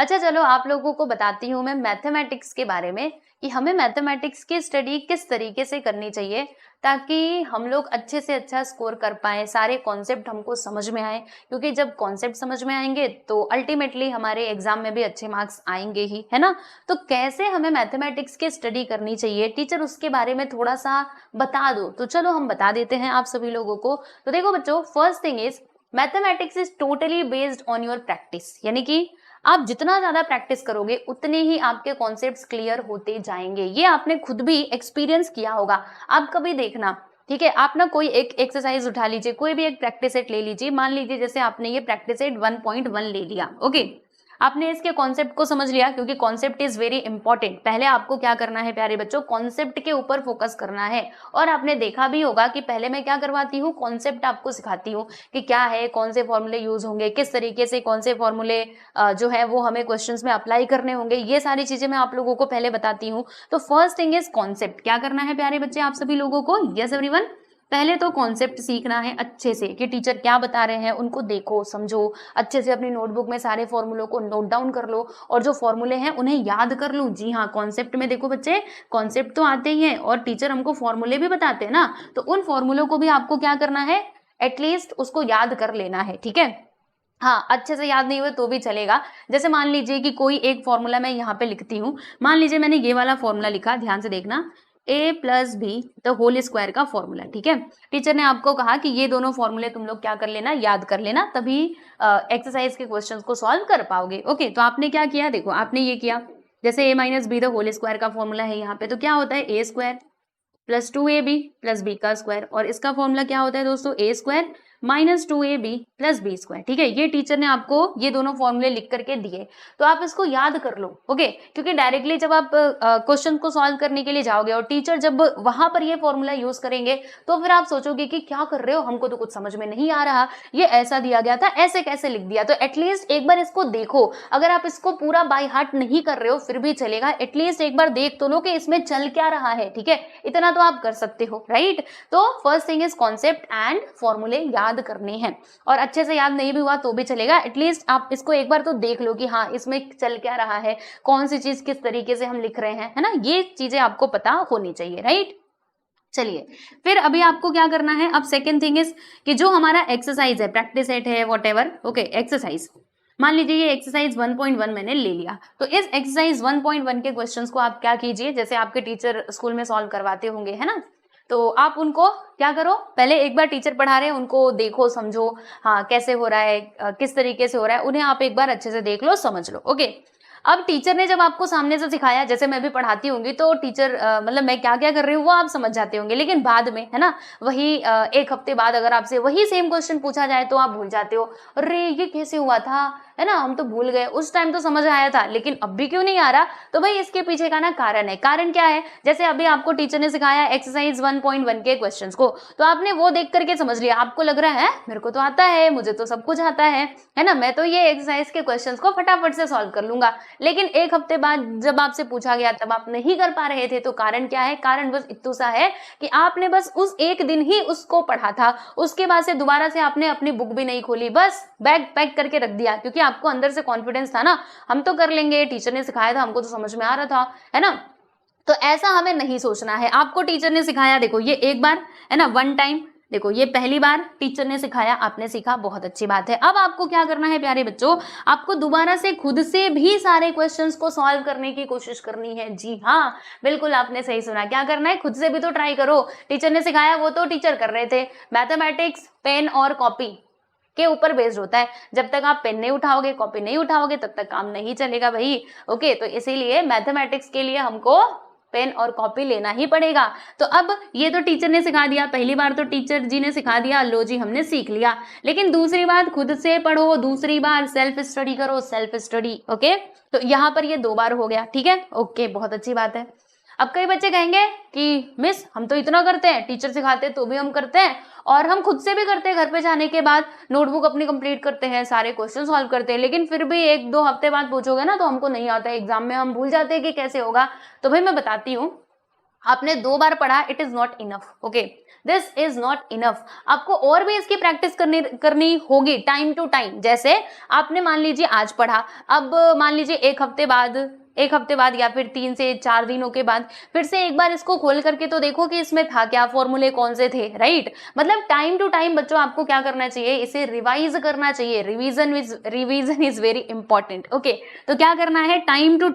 अच्छा चलो आप लोगों को बताती हूँ मैं मैथमेटिक्स के बारे में कि हमें मैथमेटिक्स की स्टडी किस तरीके से करनी चाहिए ताकि हम लोग अच्छे से अच्छा स्कोर कर पाएँ, सारे कॉन्सेप्ट हमको समझ में आए, क्योंकि जब कॉन्सेप्ट समझ में आएंगे तो अल्टीमेटली हमारे एग्जाम में भी अच्छे मार्क्स आएंगे ही, है ना। तो कैसे हमें मैथमेटिक्स की स्टडी करनी चाहिए, टीचर उसके बारे में थोड़ा सा बता दो। तो चलो हम बता देते हैं आप सभी लोगों को। तो देखो बच्चों, first thing is mathematics is totally based on your practice, यानी कि आप जितना ज्यादा प्रैक्टिस करोगे उतने ही आपके कॉन्सेप्ट्स क्लियर होते जाएंगे। ये आपने खुद भी एक्सपीरियंस किया होगा। आप कभी देखना, ठीक है, आप ना कोई एक एक्सरसाइज उठा लीजिए, कोई भी एक प्रैक्टिस सेट ले लीजिए। मान लीजिए जैसे आपने ये प्रैक्टिस सेट 1.1 ले लिया, ओके, आपने इसके कॉन्सेप्ट को समझ लिया, क्योंकि कॉन्सेप्ट इज वेरी इंपॉर्टेंट। पहले आपको क्या करना है प्यारे बच्चों, कॉन्सेप्ट के ऊपर फोकस करना है। और आपने देखा भी होगा कि पहले मैं क्या करवाती हूँ, कॉन्सेप्ट आपको सिखाती हूँ कि क्या है, कौन से फॉर्मूले यूज होंगे, किस तरीके से कौन से फॉर्मूले जो है वो हमें क्वेश्चंस में अप्लाई करने होंगे, ये सारी चीजें मैं आप लोगों को पहले बताती हूँ। तो फर्स्ट थिंग इज कॉन्सेप्ट। क्या करना है प्यारे बच्चे आप सभी लोगों को, यस एवरीवन, पहले तो कॉन्सेप्ट सीखना है अच्छे से कि टीचर क्या बता रहे हैं, उनको देखो समझो अच्छे से, अपनी नोटबुक में सारे फॉर्मूलों को नोट डाउन कर लो और जो फॉर्मूले हैं उन्हें याद कर लो। जी हाँ, कॉन्सेप्ट में देखो बच्चे, कॉन्सेप्ट तो आते ही हैं और टीचर हमको फॉर्मूले भी बताते हैं ना, तो उन फॉर्मूलों को भी आपको क्या करना है, एटलीस्ट उसको याद कर लेना है, ठीक है। हाँ, अच्छे से याद नहीं हुए तो भी चलेगा। जैसे मान लीजिए कि कोई एक फॉर्मूला मैं यहाँ पे लिखती हूँ, मान लीजिए मैंने ये वाला फॉर्मूला लिखा, ध्यान से देखना, a plus B the whole square का फॉर्मूला, ठीक है। टीचर ने आपको कहा कि ये दोनों फॉर्मूले तुम लोग क्या कर लेना, याद कर लेना, तभी एक्सरसाइज के क्वेश्चंस को सॉल्व कर पाओगे। ओके, तो आपने क्या किया, देखो आपने ये किया, जैसे a minus B the whole square का फॉर्मूला है यहाँ पे, तो क्या होता है a square plus 2ab plus B का स्क्वायर, और इसका फॉर्मूला क्या होता है दोस्तों, a square minus 2ab plus B square, ठीक है। ये टीचर ने आपको ये दोनों फॉर्मूले लिख करके दिए, तो आप इसको याद कर लो, ओके। क्योंकि डायरेक्टली जब आप क्वेश्चन को सॉल्व करने के लिए जाओगे और टीचर जब वहां पर ये फॉर्मूला यूज करेंगे तो फिर आप सोचोगे कि क्या कर रहे हो, हमको तो कुछ समझ में नहीं आ रहा, ये ऐसा दिया गया था, ऐसे कैसे लिख दिया। तो एटलीस्ट एक बार इसको देखो, अगर आप इसको पूरा बाय हार्ट नहीं कर रहे हो फिर भी चलेगा, एटलीस्ट एक बार देख तो लो कि इसमें चल क्या रहा है, ठीक है, इतना तो आप कर सकते हो, राइट। तो first thing is concept and फॉर्मूले याद करने हैं, और अच्छे से याद नहीं भी हुआ तो भी चलेगा, एटलीस्ट आप इसको एक बार तो देख लो कि हाँ इसमें चल क्या रहा है, कौन सी चीज किस तरीके से हम लिख रहे हैं, है ना, ये चीजें आपको पता होनी चाहिए, राइट। चलिए, फिर अभी आपको क्या करना है, अब सेकेंड थिंग इज कि जो हमारा एक्सरसाइज है, प्रैक्टिस सेट है, वॉटएवर, ओके, एक्सरसाइज, मान लीजिए ये एक्सरसाइज 1.1 मैंने ले लिया, तो इस एक्सरसाइज 1.1 के क्वेश्चंस को आप क्या कीजिए, जैसे आपके टीचर स्कूल में सॉल्व करवाते होंगे, है ना, तो आप उनको क्या करो, पहले एक बार टीचर पढ़ा रहे हैं उनको देखो समझो, हाँ कैसे हो रहा है, किस तरीके से हो रहा है, उन्हें आप एक बार अच्छे से देख लो समझ लो, ओके। अब टीचर ने जब आपको सामने से सिखाया, जैसे मैं भी पढ़ाती होंगी तो टीचर मतलब मैं क्या क्या कर रही हूँ वो आप समझ जाते होंगे, लेकिन बाद में, है ना, वही एक हफ्ते बाद अगर आपसे वही सेम क्वेश्चन पूछा जाए तो आप भूल जाते हो, अरे ये कैसे हुआ था, है ना, हम तो भूल गए, उस टाइम तो समझ आया था लेकिन अब भी क्यों नहीं आ रहा। तो भाई इसके पीछे का ना कारण है, कारण क्या है, जैसे अभी आपको टीचर ने सिखाया एक्सरसाइज 1.1 के क्वेश्चंस को, तो आपने वो देख करके समझ लिया, आपको लग रहा है मेरे को तो आता है, मुझे तो सब कुछ आता है ना, मैं तो ये एक्सरसाइज के क्वेश्चंस को फटाफट से सॉल्व कर लूंगा। लेकिन एक हफ्ते बाद जब आपसे पूछा गया तब आप नहीं कर पा रहे थे, तो कारण क्या है, कारण बस इतना सा है कि आपने बस उस एक दिन ही उसको पढ़ा था, उसके बाद से दोबारा से आपने अपनी बुक भी नहीं खोली, बस बैग पैक करके रख दिया, क्योंकि आपको अंदर से कॉन्फिडेंस था ना, हम तो कर लेंगे, टीचर ने सिखाया था, हमको तो समझ में आ रहा था, है ना। तो ऐसा हमें नहीं सोचना है, आपको टीचर ने सिखाया, देखो ये एक बार, है ना, वन टाइम, देखो ये पहली बार टीचर ने सिखाया, आपने सीखा, बहुत अच्छी बात है। अब आपको क्या करना है प्यारे बच्चों, आपको दोबारा से खुद से भी सारे क्वेश्चंस को सॉल्व करने की कोशिश करनी है। जी हाँ, बिल्कुल आपने सही सुना, क्या करना है, खुद से भी तो ट्राई करो, टीचर ने सिखाया वो तो टीचर कर रहे थे। मैथमेटिक्स पेन और कॉपी के ऊपर बेस्ड होता है, जब तक आप पेन नहीं उठाओगे, कॉपी नहीं उठाओगे, तब तक काम नहीं चलेगा भाई, ओके। तो इसीलिए मैथमेटिक्स के लिए हमको पेन और कॉपी लेना ही पड़ेगा। तो अब ये तो टीचर ने सिखा दिया, पहली बार तो टीचर जी ने सिखा दिया, लो जी हमने सीख लिया, लेकिन दूसरी बार खुद से पढ़ो, दूसरी बार सेल्फ स्टडी करो, सेल्फ स्टडी, ओके। तो यहाँ पर ये 2 बार हो गया, ठीक है, ओके, बहुत अच्छी बात है। अब कई बच्चे कहेंगे कि मिस हम तो इतना करते हैं, टीचर सिखाते तो भी हम करते हैं और हम खुद से भी करते हैं, घर पे जाने के बाद नोटबुक अपनी कंप्लीट करते हैं, सारे क्वेश्चन सॉल्व करते हैं, लेकिन फिर भी 1-2 हफ्ते बाद पूछोगे ना तो हमको नहीं आता है, एग्जाम में हम भूल जाते हैं कि कैसे होगा। तो भाई मैं बताती हूँ, आपने 2 बार पढ़ा, it is not enough, okay, this is not enough. आपको और भी इसकी प्रैक्टिस करनी होगी टाइम टू टाइम। जैसे आपने मान लीजिए आज पढ़ा, अब मान लीजिए एक हफ्ते बाद या फिर 3 से 4 दिनों के बाद फिर से एक बार इसको खोल करके तो देखो कि इसमें था क्या, फॉर्मूले कौन से थे, राइट। मतलब टाइम टू टाइम बच्चों आपको क्या करना चाहिए, इसे रिवाइज करना चाहिए। Revision is very important, okay. तो क्या करना है, टाइम टू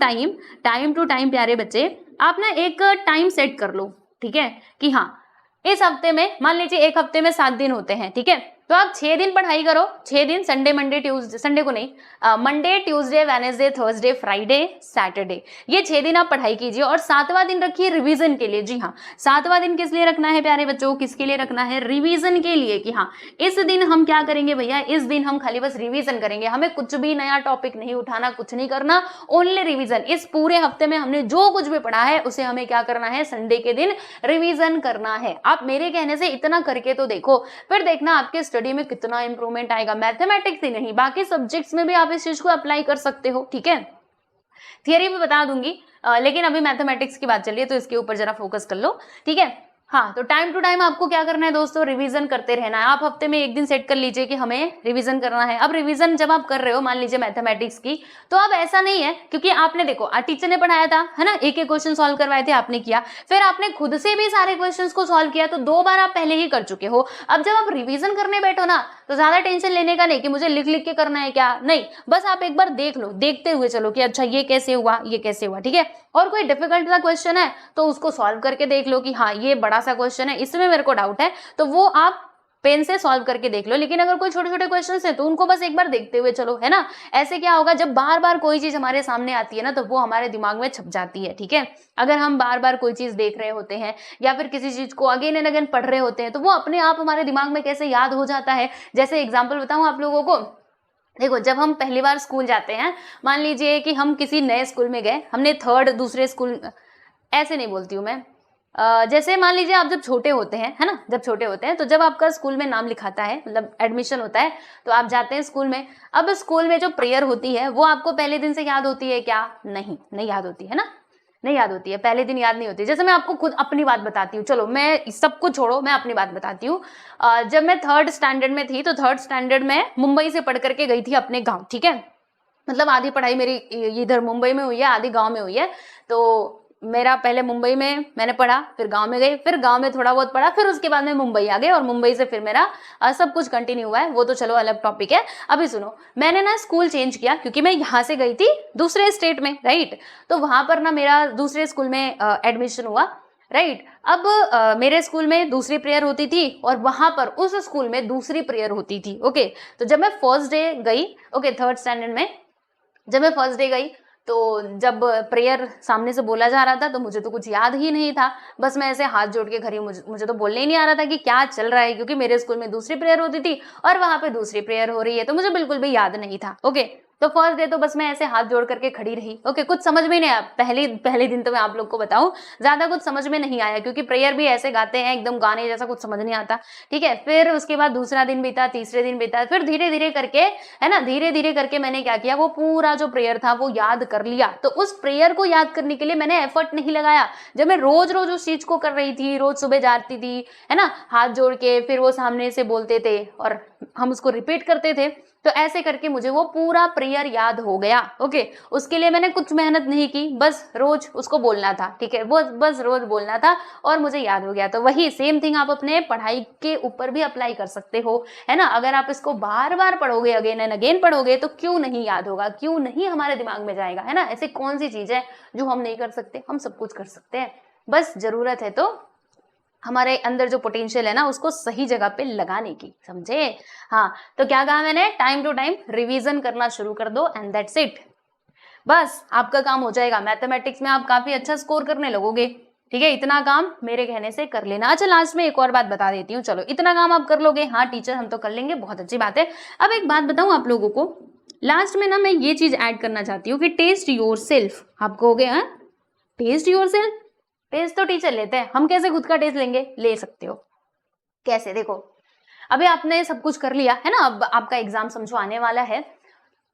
टाइम प्यारे बच्चे आप ना एक टाइम सेट कर लो, ठीक है, कि हाँ इस हफ्ते में मान लीजिए एक हफ्ते में 7 दिन होते हैं, ठीक है, तो आप 6 दिन पढ़ाई करो। 6 दिन, संडे मंडे ट्यूसडे, संडे को नहीं, Monday Tuesday Wednesday Thursday Friday Saturday, ये 6 दिन आप पढ़ाई कीजिए और 7वां दिन रखिए रिवीजन के लिए। जी हाँ, 7वां दिन किस लिए रखना है प्यारे बच्चों, किसके लिए रखना है, रिवीजन के लिए, कि हाँ इस दिन हम क्या करेंगे भैया, इस दिन हम खाली बस रिवीजन करेंगे, हमें कुछ भी नया टॉपिक नहीं उठाना, कुछ नहीं करना, ओनली रिवीजन। इस पूरे हफ्ते में हमने जो कुछ भी पढ़ा है उसे हमें क्या करना है, संडे के दिन रिवीजन करना है। आप मेरे कहने से इतना करके तो देखो, फिर देखना आपके स्टडी में कितना इंप्रूवमेंट आएगा। मैथमेटिक्स ही नहीं, बाकी सब्जेक्ट्स में भी आप इस चीज को अप्लाई कर सकते हो, ठीक है। थियरी भी बता दूंगी, लेकिन अभी मैथमेटिक्स की बात चल रही है तो इसके ऊपर जरा फोकस कर लो, ठीक है। हाँ, तो टाइम टू टाइम आपको क्या करना है दोस्तों, रिवीजन करते रहना है। आप हफ्ते में एक दिन सेट कर लीजिए कि हमें रिवीजन करना है। अब रिवीजन जब आप कर रहे हो मान लीजिए मैथमेटिक्स की, तो अब ऐसा नहीं है क्योंकि आपने देखो टीचर ने पढ़ाया था, है ना, एक एक क्वेश्चन सॉल्व करवाए थे, आपने किया, फिर आपने खुद से भी सारे क्वेश्चंस को सॉल्व किया, तो 2 बार आप पहले ही कर चुके हो। अब जब आप रिवीजन करने बैठो ना, तो ज्यादा टेंशन लेने का नहीं कि मुझे लिख लिख के करना है क्या, नहीं, बस आप एक बार देख लो, देखते हुए चलो कि अच्छा ये कैसे हुआ, ये कैसे हुआ, ठीक है। और कोई डिफिकल्ट सा क्वेश्चन है तो उसको सॉल्व करके देख लो कि हाँ ये बड़ा सा क्वेश्चन है, इसमें मेरे को डाउट है, तो वो आप पेन से सॉल्व करके देख लो। लेकिन अगर कोई छोटे छोटे क्वेश्चन है तो उनको बस एक बार देखते हुए चलो, है ना। ऐसे क्या होगा, जब बार बार कोई चीज हमारे सामने आती है ना, तो वो हमारे दिमाग में छप जाती है, ठीक है। अगर हम बार बार कोई चीज देख रहे होते हैं या फिर किसी चीज को अगेन एंड अगेन पढ़ रहे होते हैं, तो वो अपने आप हमारे दिमाग में कैसे याद हो जाता है। जैसे एग्जाम्पल बताऊं आप लोगों को, देखो जब हम पहली बार स्कूल जाते हैं, मान लीजिए कि हम किसी नए स्कूल में गए, हमने थर्ड दूसरे स्कूल, ऐसे नहीं बोलती हूँ मैं, जैसे मान लीजिए आप जब छोटे होते हैं, है ना, जब छोटे होते हैं तो जब आपका स्कूल में नाम लिखाता है, मतलब एडमिशन होता है, तो आप जाते हैं स्कूल में। अब स्कूल में जो प्रेयर होती है वो आपको पहले दिन से याद होती है क्या, नहीं याद होती है ना, नहीं याद होती है, पहले दिन याद नहीं होती। जैसे मैं आपको खुद अपनी बात बताती हूँ, चलो मैं सब कुछ छोड़ो, मैं अपनी बात बताती हूँ। जब मैं 3rd स्टैंडर्ड में थी, तो 3rd स्टैंडर्ड में मुंबई से पढ़ करके गई थी अपने गाँव, ठीक है। मतलब आधी पढ़ाई मेरी इधर मुंबई में हुई है, आधी गाँव में हुई है। तो मेरा पहले मुंबई में मैंने पढ़ा, फिर गांव में गई, फिर गांव में थोड़ा बहुत पढ़ा, फिर उसके बाद में मुंबई आ गई, और मुंबई से फिर मेरा सब कुछ कंटिन्यू हुआ है, वो तो चलो अलग टॉपिक है। अभी सुनो, मैंने ना स्कूल चेंज किया क्योंकि मैं यहाँ से गई थी दूसरे स्टेट में, राइट। तो वहां पर ना मेरा दूसरे स्कूल में एडमिशन हुआ, राइट। अब मेरे स्कूल में दूसरी प्रेयर होती थी और वहां पर उस स्कूल में दूसरी प्रेयर होती थी, ओके। तो जब मैं फर्स्ट डे गई, ओके, 3rd स्टैंडर्ड में जब मैं फर्स्ट डे गई, तो जब प्रेयर सामने से बोला जा रहा था तो मुझे तो कुछ याद ही नहीं था, बस मैं ऐसे हाथ जोड़ के खड़ी, मुझे तो बोलने ही नहीं आ रहा था कि क्या चल रहा है, क्योंकि मेरे स्कूल में दूसरी प्रेयर होती थी और वहां पे दूसरी प्रेयर हो रही है, तो मुझे बिल्कुल भी याद नहीं था, ओके। तो फर्स्ट डे तो बस मैं ऐसे हाथ जोड़ करके खड़ी रही, ओके, कुछ समझ में नहीं आया। पहले दिन तो मैं आप लोग को बताऊं, ज्यादा कुछ समझ में नहीं आया, क्योंकि प्रेयर भी ऐसे गाते हैं एकदम गाने जैसा, कुछ समझ नहीं आता, ठीक है। फिर उसके बाद दूसरा दिन बीता, तीसरे दिन बीता, फिर धीरे धीरे करके, है ना, धीरे धीरे करके मैंने क्या किया, वो पूरा जो प्रेयर था वो याद कर लिया। तो उस प्रेयर को याद करने के लिए मैंने एफर्ट नहीं लगाया। जब मैं रोज रोज उस चीज को कर रही थी, रोज सुबह जाती थी, है ना, हाथ जोड़ के, फिर वो सामने से बोलते थे और हम उसको रिपीट करते थे, तो ऐसे करके मुझे वो पूरा प्रेयर याद हो गया, ओके। उसके लिए मैंने कुछ मेहनत नहीं की, बस रोज उसको बोलना था, ठीक है, वो बस रोज बोलना था और मुझे याद हो गया। तो वही सेम थिंग आप अपने पढ़ाई के ऊपर भी अप्लाई कर सकते हो, है ना। अगर आप इसको बार बार पढ़ोगे, अगेन एंड अगेन पढ़ोगे, तो क्यों नहीं याद होगा, क्यों नहीं हमारे दिमाग में जाएगा, है ना। ऐसे कौन सी चीज है जो हम नहीं कर सकते, हम सब कुछ कर सकते हैं, बस जरूरत है तो हमारे अंदर जो पोटेंशियल है ना उसको सही जगह पे लगाने की, समझे। हाँ, तो क्या कहा मैंने, टाइम टू टाइम रिवीजन करना शुरू कर दो एंड दैट्स इट, बस आपका काम हो जाएगा। मैथमेटिक्स में आप काफी अच्छा स्कोर करने लगोगे, ठीक है। इतना काम मेरे कहने से कर लेना। अच्छा, लास्ट में एक और बात बता देती हूँ, चलो इतना काम आप कर लोगे, हाँ टीचर हम तो कर लेंगे, बहुत अच्छी बात है। अब एक बात बताऊं आप लोगों को, लास्ट में ना मैं ये चीज ऐड करना चाहती हूँ कि टेस्ट योर सेल्फ। आप कहोगे हाँ टेस्ट योर सेल्फ, टेस्ट तो टीचर लेते हैं, हम कैसे खुद का टेस्ट लेंगे, ले सकते हो। कैसे, देखो अभी आपने सब कुछ कर लिया है ना, अब आपका एग्जाम समझो आने वाला है,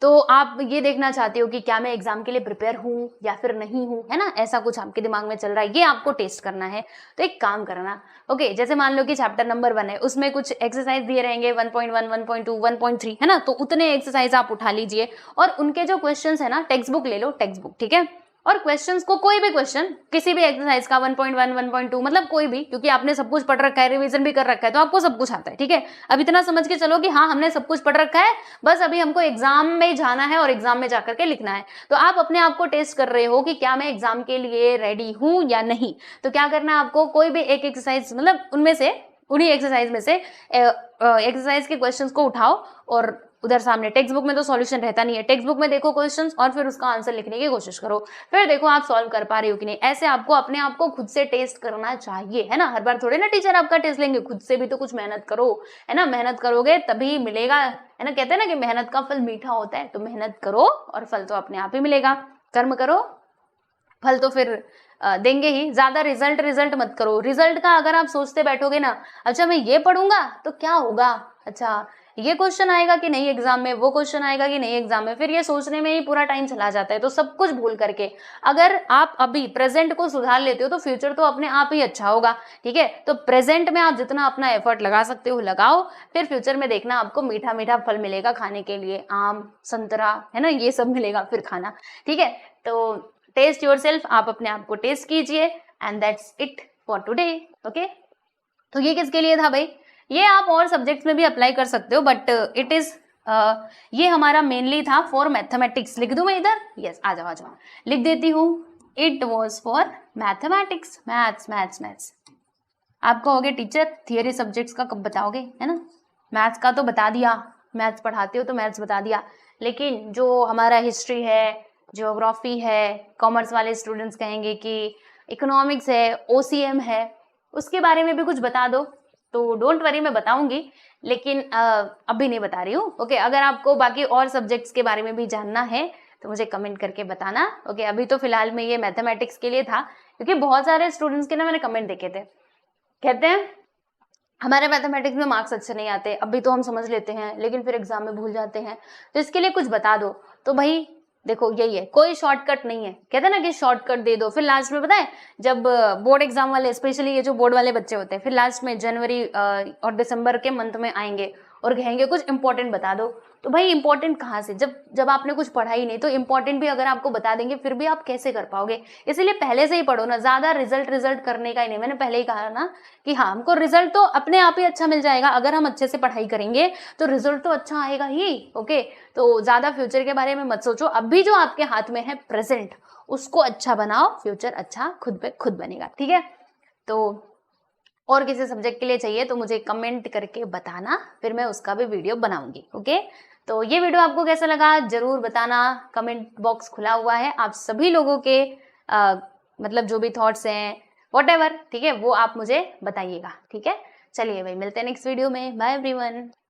तो आप ये देखना चाहते हो कि क्या मैं एग्जाम के लिए प्रिपेयर हूँ या फिर नहीं हूँ, है ना, ऐसा कुछ आपके दिमाग में चल रहा है, ये आपको टेस्ट करना है। तो एक काम करना, ओके, जैसे मान लो कि चैप्टर नंबर 1 है, उसमें कुछ एक्सरसाइज दिए रहेंगे 1.1, 1.2, 1.3, है ना, तो उतने एक्सरसाइज आप उठा लीजिए और उनके जो क्वेश्चंस है ना, टेक्स्ट बुक ले लो, टेक्स्ट बुक, ठीक है, और क्वेश्चंस को, कोई भी क्वेश्चन किसी भी एक्सरसाइज का 1.1, 1.2, मतलब कोई भी, क्योंकि आपने सब कुछ पढ़ रखा है, रिवीजन भी कर रखा है, तो आपको सब कुछ आता है, ठीक है। अब इतना समझ के चलो कि हाँ, हमने सब कुछ पढ़ रखा है, बस अभी हमको एग्जाम में जाना है और एग्जाम में जाकर के लिखना है। तो आप अपने आप को टेस्ट कर रहे हो कि क्या मैं एग्जाम के लिए रेडी हूं या नहीं। तो क्या करना है आपको, कोई भी एक एक्सरसाइज, मतलब उनमें से, उन्हीं एक्सरसाइज में से एक्सरसाइज के क्वेश्चंस को उठाओ और उधर सामने, टेक्स्ट बुक में तो सॉल्यूशन रहता नहीं है, टेक्स्ट बुक में देखो क्वेश्चंस और फिर उसका आंसर लिखने की कोशिश करो, फिर देखो आप सॉल्व कर पा रहे हो कि नहीं। ऐसे आपको अपने आप को खुद से टेस्ट करना चाहिए, है ना। हर बार थोड़े ना टीचर आपका टेस्ट लेंगे, खुद से भी तो कुछ मेहनत करो, है ना, मेहनत करोगे तभी मिलेगा, है ना, कहते हैं ना कि मेहनत का फल मीठा होता है। तो मेहनत करो और फल तो अपने आप ही मिलेगा, कर्म करो, फल तो फिर देंगे ही। ज्यादा रिजल्ट मत करो। रिजल्ट का अगर आप सोचते बैठोगे ना, अच्छा मैं ये पढ़ूंगा तो क्या होगा, अच्छा ये क्वेश्चन आएगा कि नहीं एग्जाम में, वो क्वेश्चन आएगा कि नहीं एग्जाम में, फिर ये सोचने में ही पूरा टाइम चला जाता है। तो सब कुछ भूल करके अगर आप अभी प्रेजेंट को सुधार लेते हो तो फ्यूचर तो अपने आप ही अच्छा होगा, ठीक है। तो प्रेजेंट में आप जितना अपना एफर्ट लगा सकते हो लगाओ, फिर फ्यूचर में देखना आपको मीठा मीठा फल मिलेगा खाने के लिए, आम, संतरा, है ना, ये सब मिलेगा फिर खाना, ठीक है। तो टेस्ट योरसेल्फ, आप अपने आप को टेस्ट कीजिए, and that's it for today, okay. तो ये किसके लिए था भाई, ये आप और सब्जेक्ट्स में भी अप्लाई कर सकते हो, बट इट इज ये हमारा मेनली था फॉर मैथमेटिक्स। लिख दूं मैं इधर, यस, आ जाओ आ जाओ, लिख देती हूँ, it was for mathematics, maths maths maths. आप कहोगे टीचर थियरी सब्जेक्ट्स का कब बताओगे, है ना, मैथ्स का तो बता दिया, मैथ्स पढ़ाते हो तो मैथ्स बता दिया, लेकिन जो हमारा हिस्ट्री है, ज्योग्राफी है, कॉमर्स वाले स्टूडेंट्स कहेंगे कि इकोनॉमिक्स है, ओसीएम है, उसके बारे में भी कुछ बता दो। तो डोंट वरी, मैं बताऊंगी, लेकिन अभी नहीं बता रही हूँ, ओके। अगर आपको बाकी और सब्जेक्ट्स के बारे में भी जानना है तो मुझे कमेंट करके बताना, ओके। अभी तो फिलहाल में ये मैथमेटिक्स के लिए था, क्योंकि बहुत सारे स्टूडेंट्स के ना मैंने कमेंट देखे थे, कहते हैं हमारे मैथमेटिक्स में मार्क्स अच्छे नहीं आते, अभी तो हम समझ लेते हैं लेकिन फिर एग्जाम में भूल जाते हैं, तो इसके लिए कुछ बता दो। तो भाई देखो यही है, कोई शॉर्टकट नहीं है, कहते हैं ना कि शॉर्टकट दे दो, फिर लास्ट में पता है जब बोर्ड एग्जाम वाले, स्पेशली ये जो बोर्ड वाले बच्चे होते हैं, फिर लास्ट में जनवरी और दिसंबर के मंथ में आएंगे और कहेंगे कुछ इंपॉर्टेंट बता दो। तो भाई इंपॉर्टेंट कहाँ से, जब आपने कुछ पढ़ा ही नहीं, तो इंपॉर्टेंट भी अगर आपको बता देंगे फिर भी आप कैसे कर पाओगे। इसीलिए पहले से ही पढ़ो ना, ज्यादा रिजल्ट करने का ही नहीं। मैंने पहले ही कहा ना कि हाँ, हमको रिजल्ट तो अपने आप ही अच्छा मिल जाएगा, अगर हम अच्छे से पढ़ाई करेंगे तो रिजल्ट तो अच्छा आएगा ही, ओके। तो ज्यादा फ्यूचर के बारे में मत सोचो, अभी जो आपके हाथ में है प्रेजेंट, उसको अच्छा बनाओ, फ्यूचर अच्छा खुद पे खुद बनेगा, ठीक है। तो और किसी सब्जेक्ट के लिए चाहिए तो मुझे कमेंट करके बताना, फिर मैं उसका भी वीडियो बनाऊंगी, ओके। तो ये वीडियो आपको कैसा लगा जरूर बताना, कमेंट बॉक्स खुला हुआ है, आप सभी लोगों के मतलब जो भी थॉट्स हैं, व्हाटएवर, ठीक है, वो आप मुझे बताइएगा, ठीक है। चलिए भाई, मिलते हैं नेक्स्ट वीडियो में, बाय एवरीवन।